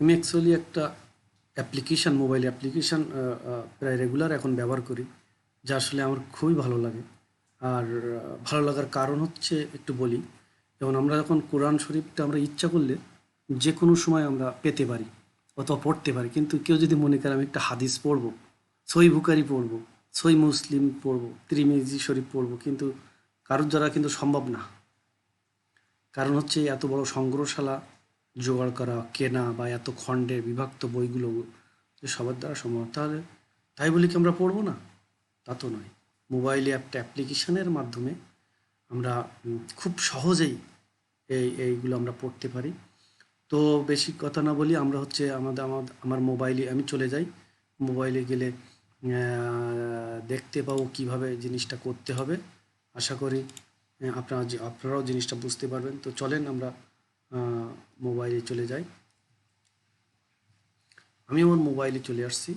আমি অ্যাকচুয়ালি একটা application mobile application প্রায় রেগুলার এখন ব্যবহার করি, যা আসলে আমার খুবই ভালো লাগে। আর ভালো লাগার কারণ হচ্ছে একটু বলি। যেমন আমরা যখন কোরআন শরীফটা আমরা ইচ্ছা করলে যে কোনো সময় আমরা পেতে পারি অথবা পড়তে পারি। কিন্তু কেউ যদি মনে করে আমি একটা হাদিস পড়বো, সহিহ বুখারী পড়বো, সহিহ মুসলিম পড়বো, তিরমিজি শরীফ পড়বো, কিন্তু কারোর দ্বারা কিন্তু সম্ভব না। কারণ হচ্ছে এত বড় সংগ্রহশালা জোগাড় করা, কেনা বা এত খণ্ডে বিভক্ত বইগুলো যে সবার দ্বারা সম্ভব। তাহলে তাই বলি কি আমরা পড়বো না? তা তো নয়। মোবাইলে একটা অ্যাপ্লিকেশনের মাধ্যমে আমরা খুব সহজেই এইগুলো আমরা পড়তে পারি। তো বেশি কথা না বলি, আমরা হচ্ছে আমার মোবাইলে আমি চলে যাই। মোবাইলে গেলে দেখতে পাবো কিভাবে জিনিসটা করতে হবে। আশা করি আপনারাও জিনিসটা বুঝতে পারবেন। তো চলেন আমরা মোবাইলে চলে যাই। আমি আমার মোবাইলে চলে আসছি।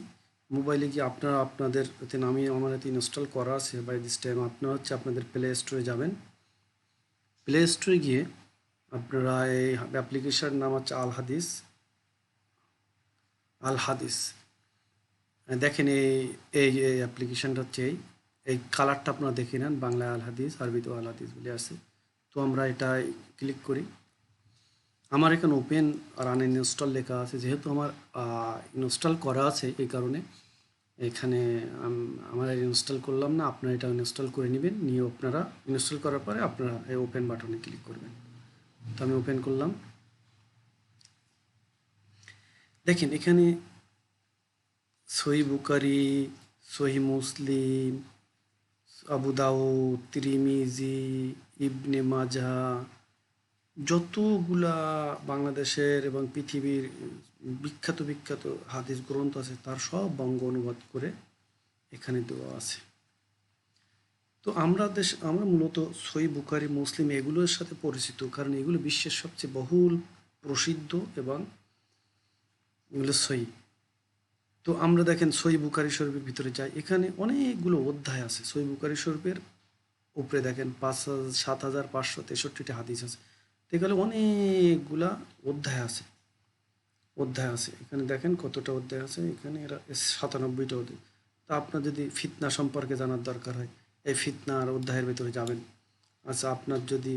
মোবাইলে গিয়ে আপনারা আপনাদের এতে নামিয়ে আমার এতে ইনস্টল করা আছে বাই দিস টাইম। আপনারা হচ্ছে আপনাদের প্লে স্টোরে যাবেন। প্লে স্টোরে গিয়ে আপনারা এই অ্যাপ্লিকেশন নাম হচ্ছে আল হাদিস। আল হাদিস দেখেন, এই এই অ্যাপ্লিকেশনটা হচ্ছে এই কালারটা আপনারা দেখে নেন। বাংলায় আল হাদিস, আরবিতেও আল হাদিস বলে আছে। তো আমরা এটা ক্লিক করি। আমার এখানে ওপেন আর আনইনস্টল লেখা আছে। যেহেতু আমার ইনস্টল করা আছে, এই কারণে এখানে আমরা ইনস্টল করলাম না। আপনারা এটা ইনস্টল করে নেবেন, নিয়ে আপনারা ইনস্টল করার পরে আপনারা এই ওপেন বাটনে ক্লিক করবেন। তো আমি ওপেন করলাম। দেখেন এখানে সহিহ বুখারী, সহিহ মুসলিম, আবু দাউদ, তিরমিজি, ইবনে মাজাহ, যতগুলা বাংলাদেশের এবং পৃথিবীর বিখ্যাত বিখ্যাত হাদিস গ্রন্থ আছে, তার সব বঙ্গ অনুবাদ করে এখানে দেওয়া আছে। তো আমরা মূলত সহিহ বুখারী, মুসলিম এগুলোর সাথে পরিচিত, কারণ এগুলো বিশ্বের সবচেয়ে বহুল প্রসিদ্ধ এবং এগুলো সহিহ। তো আমরা দেখেন সহিহ বুখারী শরীফের ভিতরে যাই, এখানে অনেকগুলো অধ্যায় আছে। সহিহ বুখারী শরীফের উপরে দেখেন ৭,৫৬৩টা হাদিস আছে। এখানে অনেকগুলা অধ্যায় আছে। এখানে দেখেন কতটা অধ্যায় আছে। এখানে এরা ৯৭টা অধ্যায়। তা আপনার যদি ফিতনা সম্পর্কে জানার দরকার হয়, এই ফিতনার অধ্যায়ের ভিতরে যাবেন। আচ্ছা, আপনার যদি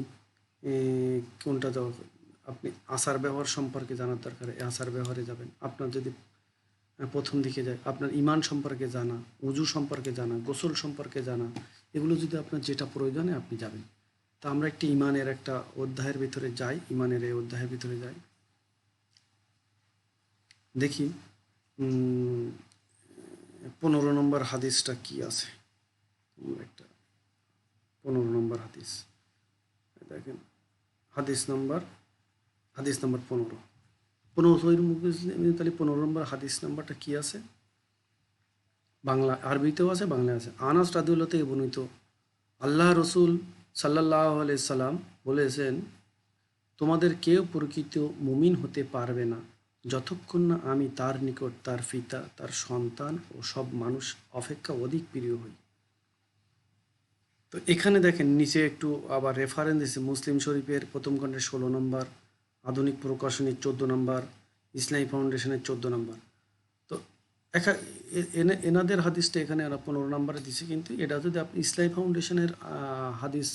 কোনটা আপনি আচার ব্যবহার সম্পর্কে জানার দরকার হয়, আচার ব্যবহারে যাবেন। আপনার যদি প্রথম দিকে যায় আপনার ইমান সম্পর্কে জানা, উজু সম্পর্কে জানা, গোসল সম্পর্কে জানা, এগুলো যদি আপনার যেটা প্রয়োজনে আপনি যাবেন। তা আমরা একটি ইমানের একটা অধ্যায়ের ভিতরে যাই, ইমানের এই অধ্যায়ের ভিতরে যাই। দেখি ১৫ নম্বর হাদিসটা কি আছে। একটা ১৫ নম্বর হাদিস দেখেন। হাদিস নম্বর ১৫। তাহলে ১৫ নম্বর হাদিস নাম্বারটা কি আছে? বাংলা আরবিতেও আছে, বাংলায় আছে। আনাস রাদিয়াল্লাহু থেকে বর্ণিত, আল্লাহ রসুল সাল্লাল্লাহু আলাইহি সাল্লাম বলেছেন, তোমাদের কেউ প্রকৃত মুমিন হতে পারবে না যতক্ষণ না আমি তার নিকট তার পিতা, তার সন্তান ও সব মানুষ অপেক্ষা অধিক প্রিয় হই। তো এখানে দেখেন নিচে একটু আবার রেফারেন্স দিয়েছে। মুসলিম শরীফের প্রথম খণ্ডের ১৬ নম্বর, আধুনিক প্রকাশনীর ১৪ নম্বর, ইসলামী ফাউন্ডেশনের ১৪ নম্বর। তো এনাদের হাদিসটা এখানে এরা ১৫ নম্বরে দিছে, কিন্তু এটা যদি আপনি ইসলামী ফাউন্ডেশনের হাদিস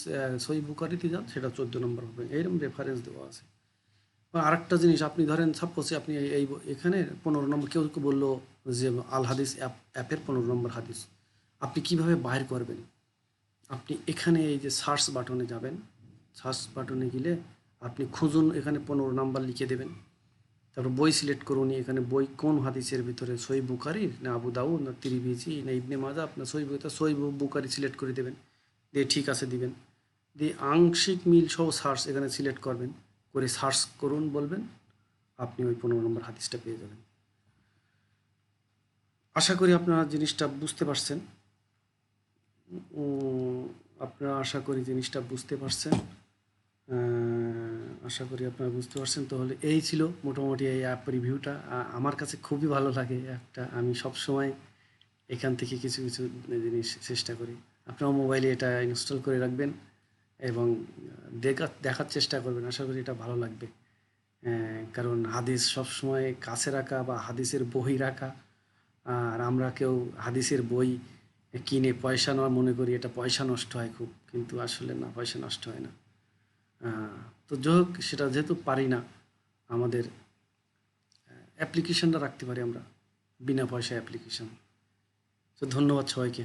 সহিহ বুখারীতে যান, সেটা ১৪ নম্বর হবে। এইরকম রেফারেন্স দেওয়া আছে। বা আরেকটা জিনিস, আপনি ধরেন সাপোজে আপনি এখানে ১৫ নম্বর কেউ বললো যে আল হাদিস অ্যাপের ১৫ নম্বর হাদিস আপনি কিভাবে বাইর করবেন? আপনি এখানে এই যে সার্চ বাটনে যাবেন। সার্চ বাটনে গেলে আপনি খুঁজুন, এখানে ১৫ নম্বর লিখে দেবেন। তারপর বই সিলেক্ট করুন। এখানে বই কোন হাদিসের ভিতরে, সহিহ বুখারীর না আবু দাউদ না তিরমিজি না ইবনে মাজাহ, আপনার সহিহ বুখারী সিলেক্ট করে দেবেন, দিয়ে ঠিক আছে দিবেন, দিয়ে আংশিক মিল সহ সার্চ এখানে সিলেক্ট করবেন, করে সার্চ করুন বলবেন, আপনি ওই ১৫ নম্বর হাদিসটা পেয়ে যাবেন। আশা করি আপনারা জিনিসটা বুঝতে পারছেন। আপনারা আশা করি জিনিসটা বুঝতে পারছেন। আশা করি আপনারা বুঝতে পারছেন। তাহলে এই ছিল মোটামুটি এই অ্যাপ রিভিউটা। আমার কাছে খুবই ভালো লাগে অ্যাপটা। আমি সবসময় এখান থেকে কিছু কিছু জিনিস চেষ্টা করি। আপনারা মোবাইলে এটা ইনস্টল করে রাখবেন এবং দেখার চেষ্টা করবেন। আশা করি এটা ভালো লাগবে। কারণ হাদিস সবসময় কাছে রাখা বা হাদিসের বই রাখা, আর আমরা কেউ হাদিসের বই কিনে পয়সা নেওয়া মনে করি এটা পয়সা নষ্ট হয় খুব, কিন্তু আসলে না, পয়সা নষ্ট হয় না। তো যাই হোক, সেটা যেহেতু পারি না, আমাদের অ্যাপ্লিকেশনটা রাখতে পারি আমরা, বিনা পয়সায় অ্যাপ্লিকেশন। তো ধন্যবাদ সবাইকে।